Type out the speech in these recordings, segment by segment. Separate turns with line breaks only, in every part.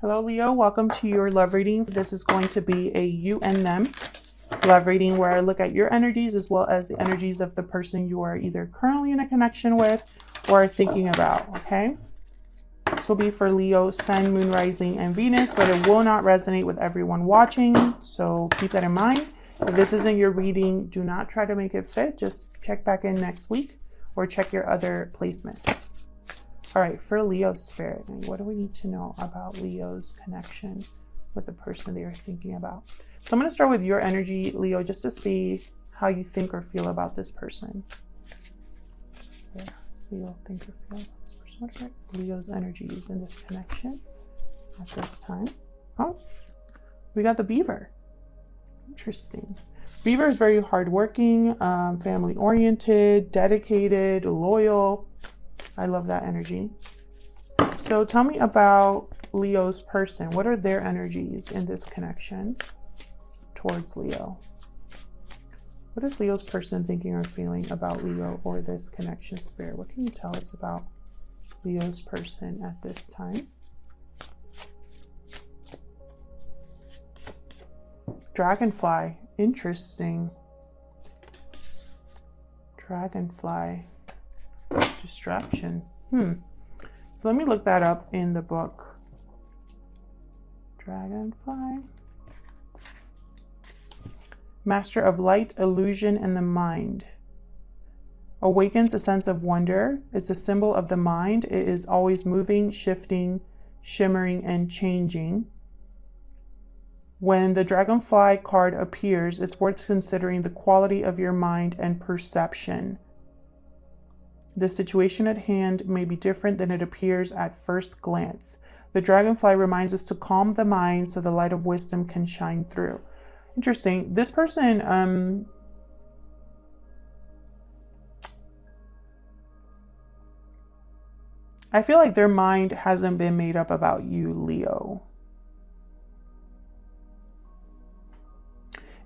Hello, Leo. Welcome to your love reading. This is going to be a you and them love reading where I look at your energies as well as the energies of the person you are either currently in a connection with or are thinking about, okay? This will be for Leo, Sun, Moon, Rising, and Venus, but it will not resonate with everyone watching, so keep that in mind. If this isn't your reading, do not try to make it fit. Just check back in next week or check your other placements. All right, for Leo spirit, what do we need to know about Leo's connection with the person they are thinking about? So I'm going to start with your energy, Leo, just to see how you think or feel about this person. So, how does Leo think or feel about this person? What are Leo's energies in this connection at this time? Oh, we got the beaver. Interesting. Beaver is very hardworking, family-oriented, dedicated, loyal. I love that energy. So tell me about Leo's person. What are their energies in this connection towards Leo? What is Leo's person thinking or feeling about Leo or this connection spirit? What can you tell us about Leo's person at this time? Dragonfly. Interesting. Dragonfly. Distraction. So let me look that up in the book. Dragonfly. Master of light, illusion, and the mind. Awakens a sense of wonder. It's a symbol of the mind. It is always moving, shifting, shimmering, and changing. When the dragonfly card appears, it's worth considering the quality of your mind and perception. The situation at hand may be different than it appears at first glance. The dragonfly reminds us to calm the mind so the light of wisdom can shine through. Interesting. This person, I feel like their mind hasn't been made up about you, Leo.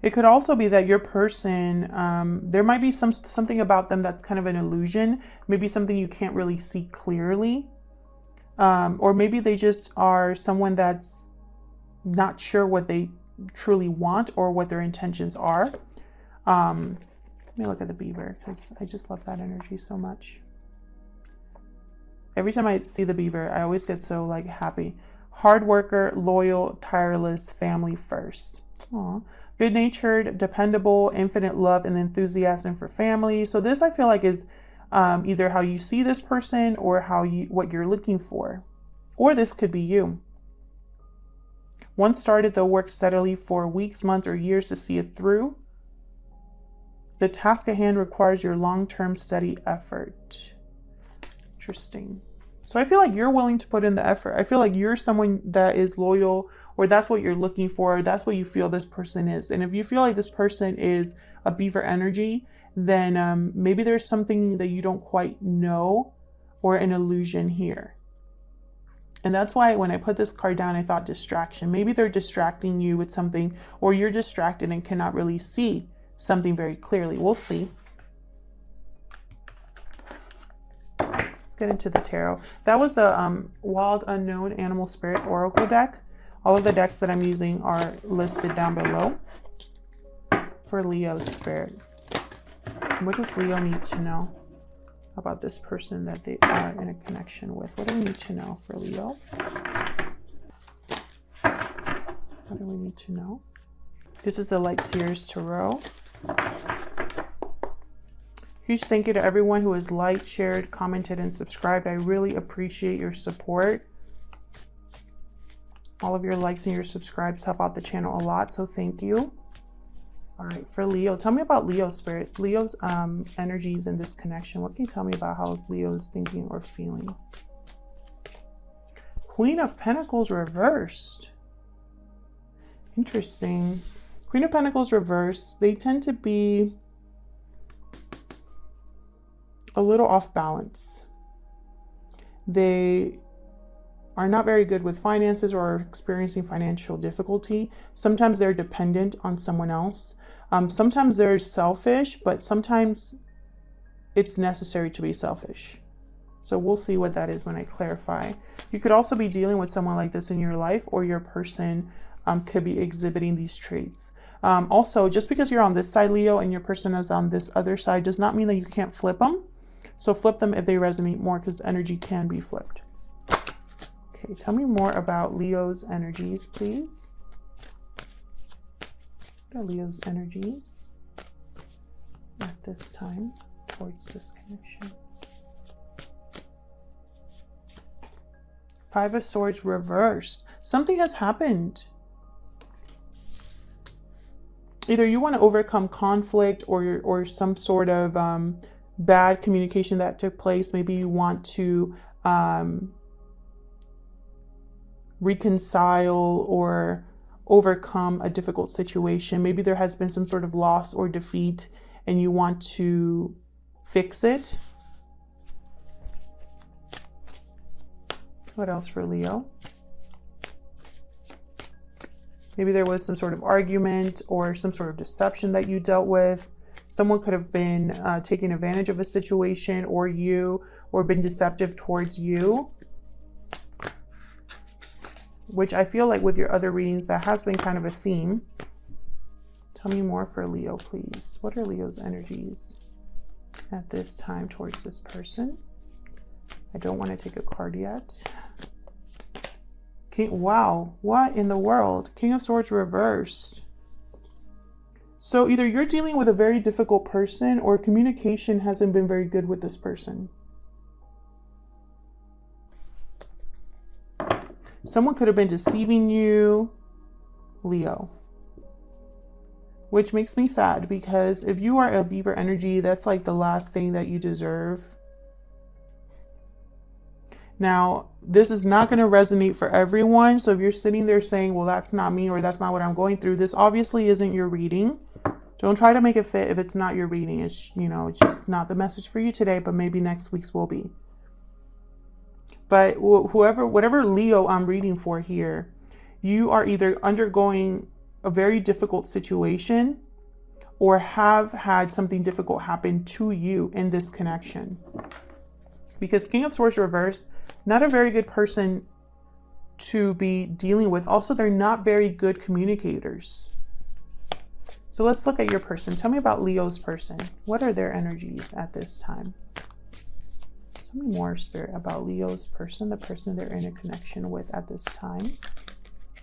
It could also be that your person, there might be something about them that's kind of an illusion, maybe something you can't really see clearly, or maybe they just are someone that's not sure what they truly want or what their intentions are. Let me look at the beaver because I just love that energy so much. Every time I see the beaver, I always get so like happy. Hard worker, loyal, tireless, family first. Aww. Good-natured, dependable, infinite love and enthusiasm for family. So this I feel like is either how you see this person or what you're looking for. Or this could be you. Once started, they'll work steadily for weeks, months, or years to see it through. The task at hand requires your long-term steady effort. Interesting. So I feel like you're willing to put in the effort. I feel like you're someone that is loyal, or that's what you're looking for. That's what you feel this person is. And if you feel like this person is a beaver energy, then maybe there's something that you don't quite know or an illusion here. And that's why when I put this card down, I thought distraction. Maybe they're distracting you with something, or you're distracted and cannot really see something very clearly. We'll see. Let's get into the tarot. That was the Wild Unknown Animal Spirit Oracle deck. All of the decks that I'm using are listed down below for Leo's spirit. What does Leo need to know about this person that they are in a connection with? What do we need to know for Leo? What do we need to know? This is the Light Seers Tarot. Huge thank you to everyone who has liked, shared, commented, and subscribed. I really appreciate your support. All of your likes and your subscribes help out the channel a lot, so thank you. All right, for Leo, tell me about Leo's spirit. Leo's energies in this connection. What can you tell me about how Leo's thinking or feeling? Queen of Pentacles reversed. Interesting. Queen of Pentacles reversed. They tend to be a little off balance. They are not very good with finances or are experiencing financial difficulty. Sometimes they're dependent on someone else. Sometimes they're selfish, but sometimes it's necessary to be selfish. So we'll see what that is when I clarify. You could also be dealing with someone like this in your life, or your person could be exhibiting these traits. Also, just because you're on this side, Leo, and your person is on this other side does not mean that you can't flip them. So flip them if they resonate more, because energy can be flipped. Okay, tell me more about Leo's energies, please. What are Leo's energies at this time towards this connection? Five of Swords reversed. Something has happened. Either you want to overcome conflict or some sort of bad communication that took place. Maybe you want to reconcile or overcome a difficult situation. Maybe there has been some sort of loss or defeat and you want to fix it. What else for Leo? Maybe there was some sort of argument or some sort of deception that you dealt with. Someone could have been taking advantage of a situation or been deceptive towards you. Which I feel like with your other readings, that has been kind of a theme. Tell me more for Leo, please. What are Leo's energies at this time towards this person? I don't want to take a card yet. Wow, what in the world? King of Swords reversed. So either you're dealing with a very difficult person or communication hasn't been very good with this person. Someone could have been deceiving you, Leo. Which makes me sad, because if you are a Beaver energy, that's like the last thing that you deserve. Now, this is not going to resonate for everyone. So if you're sitting there saying, well, that's not me, or that's not what I'm going through, this obviously isn't your reading. Don't try to make it fit if it's not your reading. It's, it's just not the message for you today, but maybe next week's will be. But whatever Leo I'm reading for here, you are either undergoing a very difficult situation or have had something difficult happen to you in this connection. Because King of Swords reversed, not a very good person to be dealing with. Also, they're not very good communicators. So let's look at your person. Tell me about Leo's person. What are their energies at this time? Tell me more, Spirit, about Leo's person, the person they're in a connection with at this time.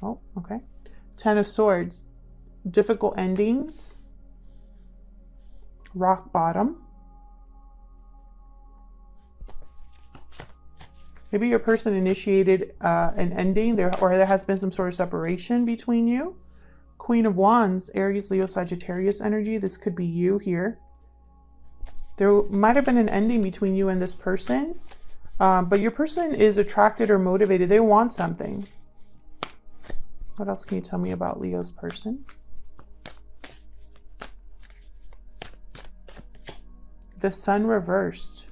Oh, okay. Ten of Swords. Difficult endings. Rock bottom. Maybe your person initiated an ending or there has been some sort of separation between you. Queen of Wands, Aries, Leo, Sagittarius energy. This could be you here. There might have been an ending between you and this person, but your person is attracted or motivated. They want something. What else can you tell me about Leo's person? The Sun reversed.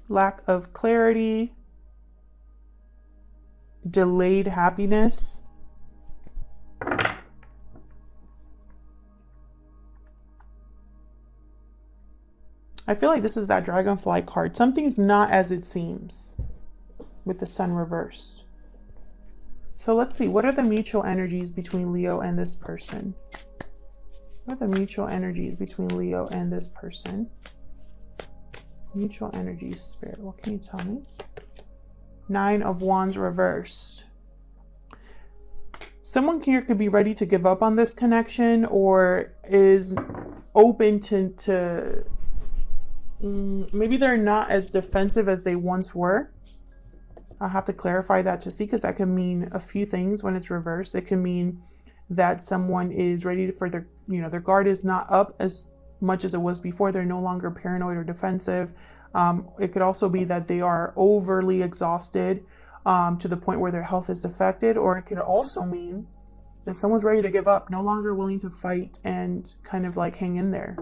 Lack of clarity, delayed happiness. I feel like this is that dragonfly card. Something's not as it seems with the Sun reversed. So let's see, what are the mutual energies between Leo and this person? What are the mutual energies between Leo and this person? Mutual energies, Spirit, what can you tell me? Nine of Wands reversed. Someone here could be ready to give up on this connection or is open to maybe they're not as defensive as they once were. I'll have to clarify that to see, because that can mean a few things when it's reversed. It can mean that someone is ready for their guard is not up as much as it was before. They're no longer paranoid or defensive. It could also be that they are overly exhausted to the point where their health is affected, or it could also mean that someone's ready to give up, no longer willing to fight and kind of like hang in there.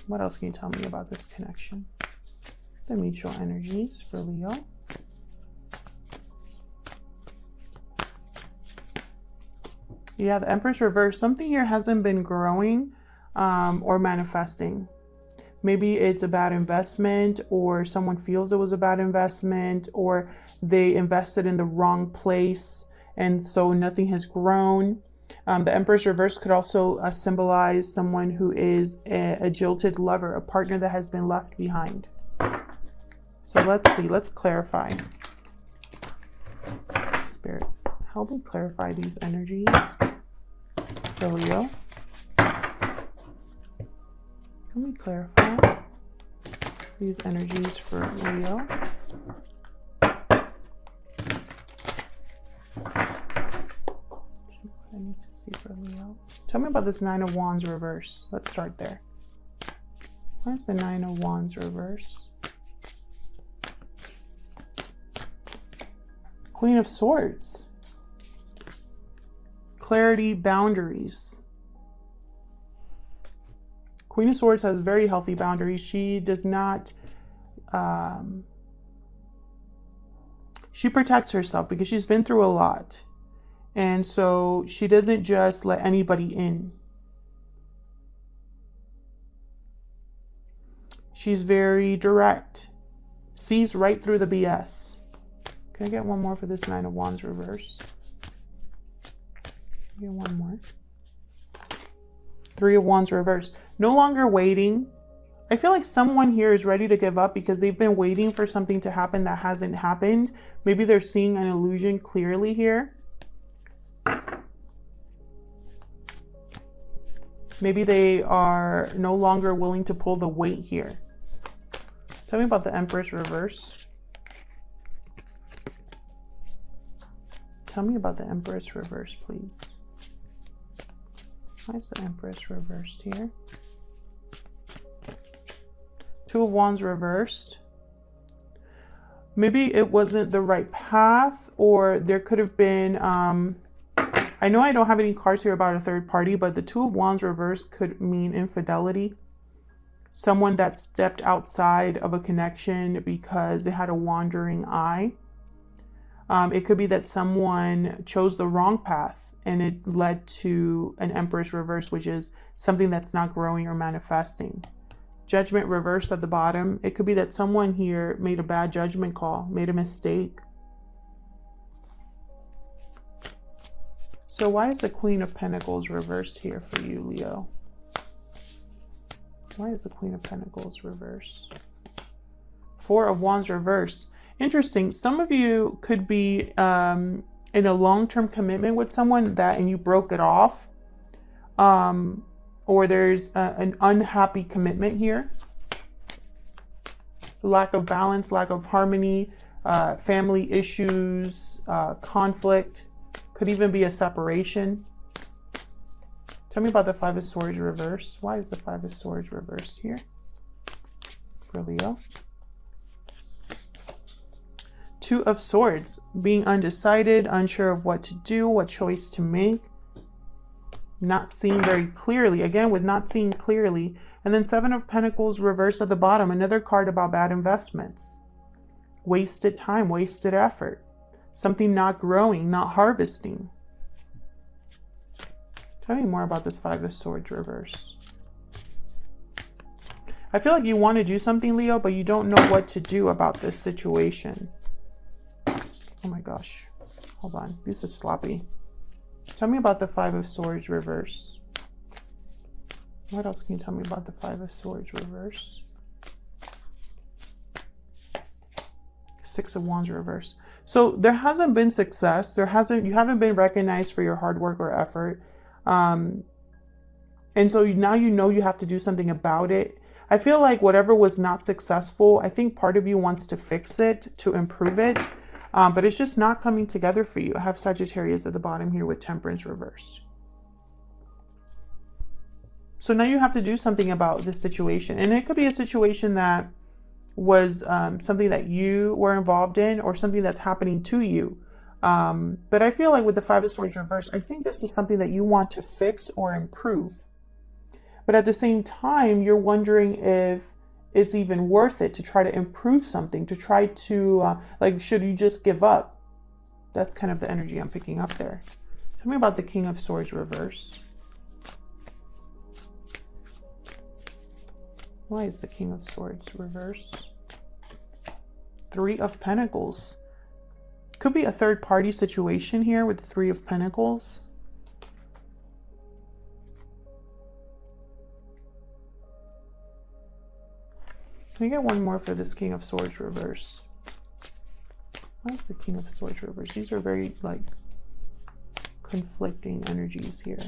What else can you tell me about this connection? The mutual energies for Leo. Yeah, the Empress reversed. Something here hasn't been growing. or manifesting. Maybe it's a bad investment, or someone feels it was a bad investment, or they invested in the wrong place and so nothing has grown. The Empress reverse could also symbolize someone who is a jilted lover, a partner that has been left behind. So let's see, let's clarify. Spirit, help me clarify these energies for Leo. Help me clarify these energies for Leo. I need to see for Leo. Tell me about this Nine of Wands reverse. Let's start there. Why is the Nine of Wands reverse? Queen of Swords. Clarity, boundaries. Queen of Swords has very healthy boundaries. She does not, she protects herself because she's been through a lot. And so she doesn't just let anybody in. She's very direct, sees right through the BS. Can I get one more for this Nine of Wands reverse? Get one more. Three of Wands reverse. No longer waiting. I feel like someone here is ready to give up because they've been waiting for something to happen that hasn't happened. Maybe they're seeing an illusion clearly here. Maybe they are no longer willing to pull the weight here. Tell me about the Empress reverse. Tell me about the Empress reverse, please. Why is the Empress reversed here? Two of Wands reversed. Maybe it wasn't the right path, or there could have been, I know I don't have any cards here about a third party, but the Two of Wands reversed could mean infidelity. Someone that stepped outside of a connection because they had a wandering eye. It could be that someone chose the wrong path and it led to an Empress reverse, which is something that's not growing or manifesting. Judgment reversed at the bottom. It could be that someone here made a bad judgment call, made a mistake. So why is the Queen of Pentacles reversed here for you, Leo? Why is the Queen of Pentacles reversed? Four of Wands reversed. Interesting. Some of you could be in a long-term commitment with someone and you broke it off. Or there's an unhappy commitment here. Lack of balance, lack of harmony, family issues, conflict. Could even be a separation. Tell me about the Five of Swords reverse. Why is the Five of Swords reversed here for Leo? Two of Swords, being undecided, unsure of what to do, what choice to make, not seeing very clearly. Again, with not seeing clearly. And then Seven of Pentacles reversed at the bottom, another card about bad investments. Wasted time, wasted effort. Something not growing, not harvesting. Tell me more about this Five of Swords reverse. I feel like you want to do something, Leo, but you don't know what to do about this situation. Oh my gosh. Hold on. This is sloppy. Tell me about the Five of Swords reverse. What else can you tell me about the Five of Swords reverse? Six of Wands reverse. So there hasn't been success. You haven't been recognized for your hard work or effort. And so now you know you have to do something about it. I feel like whatever was not successful, I think part of you wants to fix it, to improve it. But it's just not coming together for you. I have Sagittarius at the bottom here with Temperance reversed. So now you have to do something about this situation. And it could be a situation that was something that you were involved in or something that's happening to you. But I feel like with the Five of Swords reversed, I think this is something that you want to fix or improve. But at the same time, you're wondering if it's even worth it to try to improve something, to try to, should you just give up? That's kind of the energy I'm picking up there. Tell me about the King of Swords reverse. Why is the King of Swords reverse? Three of Pentacles. Could be a third party situation here with the Three of Pentacles. Can we get one more for this King of Swords reverse? Why is the King of Swords reverse? These are very, like, conflicting energies here.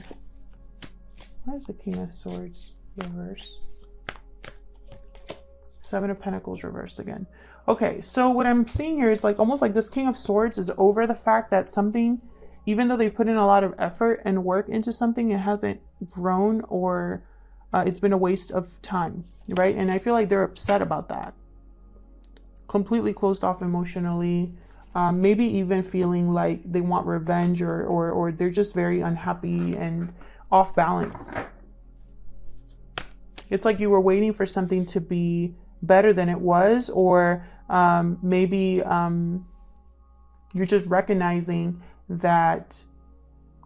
Why is the King of Swords reverse? Seven of Pentacles reversed again. Okay, so what I'm seeing here is like almost like this King of Swords is over the fact that something, even though they've put in a lot of effort and work into something, it hasn't grown, or it's been a waste of time, right? And I feel like they're upset about that. Completely closed off emotionally, maybe even feeling like they want revenge, or they're just very unhappy and off balance. It's like you were waiting for something to be better than it was, or maybe you're just recognizing that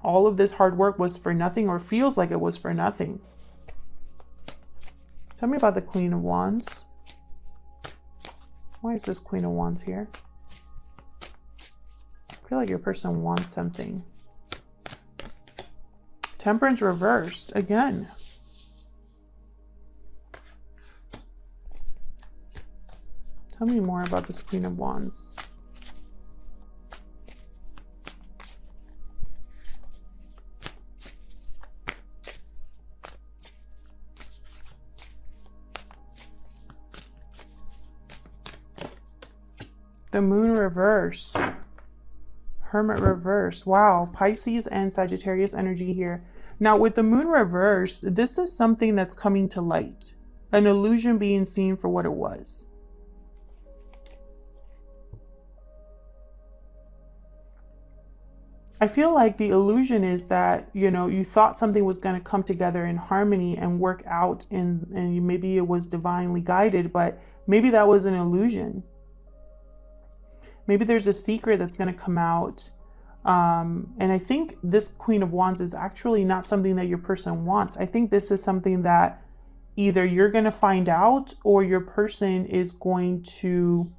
all of this hard work was for nothing, or feels like it was for nothing. Tell me about the Queen of Wands. Why is this Queen of Wands here? I feel like your person wants something. Temperance reversed again. Tell me more about this Queen of Wands. The Moon reverse. Hermit reverse. Wow, Pisces and Sagittarius energy here. Now with the Moon reverse, this is something that's coming to light. An illusion being seen for what it was. I feel like the illusion is that, you know, you thought something was going to come together in harmony and work out, and maybe it was divinely guided, but maybe that was an illusion. Maybe there's a secret that's going to come out. And I think this Queen of Wands is actually not something that your person wants. I think this is something that either you're going to find out, or your person is going to,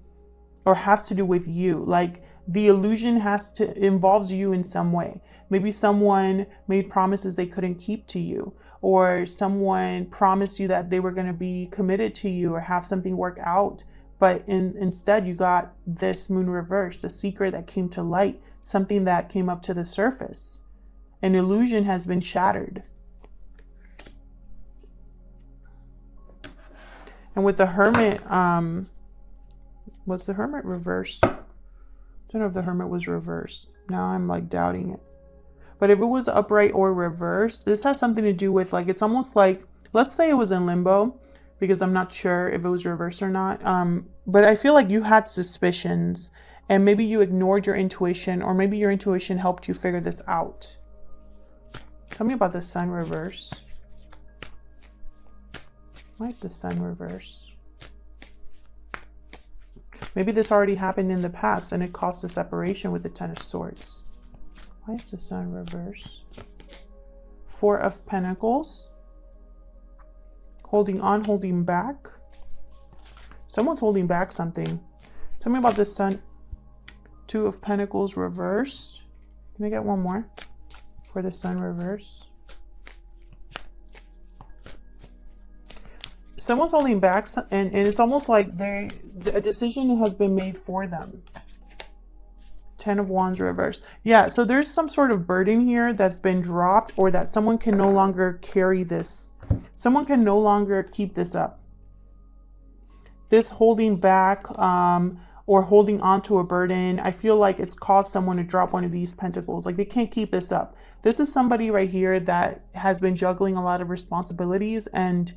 or has to do with you. Like the illusion involves you in some way. Maybe someone made promises they couldn't keep to you, or someone promised you that they were going to be committed to you or have something work out. But instead you got this Moon reverse, a secret that came to light, something that came up to the surface. An illusion has been shattered. And with the Hermit, was the Hermit reversed? I don't know if the Hermit was reversed. Now I'm like doubting it. But if it was upright or reversed, this has something to do with, like, it's almost like, let's say it was in limbo, because I'm not sure if it was reversed or not. But I feel like you had suspicions, and maybe you ignored your intuition, or maybe your intuition helped you figure this out. Tell me about the Sun reverse. Why is the Sun reverse? Maybe this already happened in the past and it caused a separation with the Ten of Swords. Why is the Sun reverse? Four of Pentacles. Holding on, holding back. Someone's holding back something. Tell me about this Sun. Two of Pentacles reversed. Can I get one more for the Sun reverse? Someone's holding back, and it's almost like a decision has been made for them. Ten of Wands reversed. Yeah, so there's some sort of burden here that's been dropped, or that someone can no longer carry this. Someone can no longer keep this up. This holding back or holding on to a burden, I feel like it's caused someone to drop one of these pentacles. Like they can't keep this up. This is somebody right here that has been juggling a lot of responsibilities, and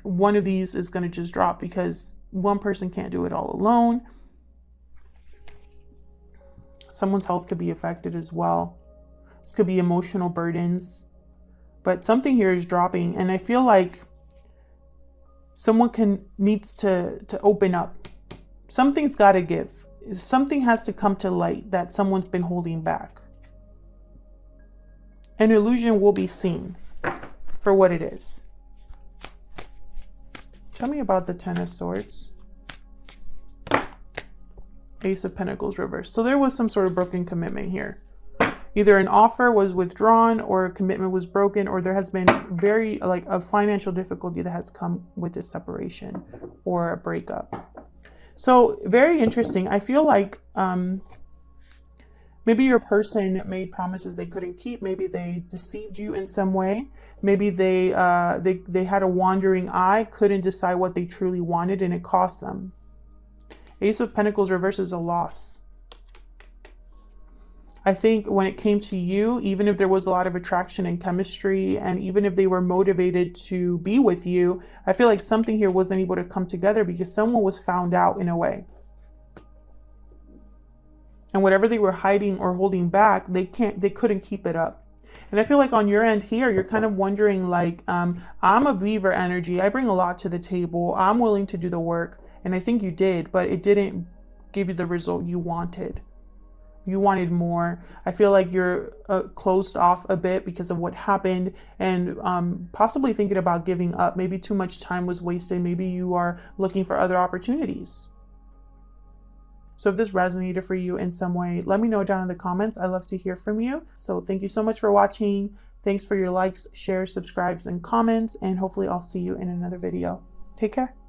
one of these is going to just drop because one person can't do it all alone. Someone's health could be affected as well. This could be emotional burdens. But something here is dropping, and I feel like someone needs to open up. Something's got to give. Something has to come to light that someone's been holding back. An illusion will be seen for what it is. Tell me about the Ten of Swords. Ace of Pentacles reversed. So there was some sort of broken commitment here. Either an offer was withdrawn or a commitment was broken, or there has been very like a financial difficulty that has come with this separation or a breakup. So very interesting. I feel like maybe your person made promises they couldn't keep. Maybe they deceived you in some way. Maybe they had a wandering eye, couldn't decide what they truly wanted, and it cost them. Ace of Pentacles reverses a loss. I think when it came to you, even if there was a lot of attraction and chemistry, and even if they were motivated to be with you, I feel like something here wasn't able to come together because someone was found out in a way. And whatever they were hiding or holding back, they couldn't keep it up. And I feel like on your end here, you're kind of wondering like, I'm a Beaver energy. I bring a lot to the table. I'm willing to do the work. And I think you did, but it didn't give you the result you wanted. You wanted more. I feel like you're closed off a bit because of what happened, and possibly thinking about giving up. Maybe too much time was wasted. Maybe you are looking for other opportunities. So if this resonated for you in some way, let me know down in the comments. I love to hear from you. So thank you so much for watching. Thanks for your likes, shares, subscribes, and comments. And hopefully I'll see you in another video. Take care.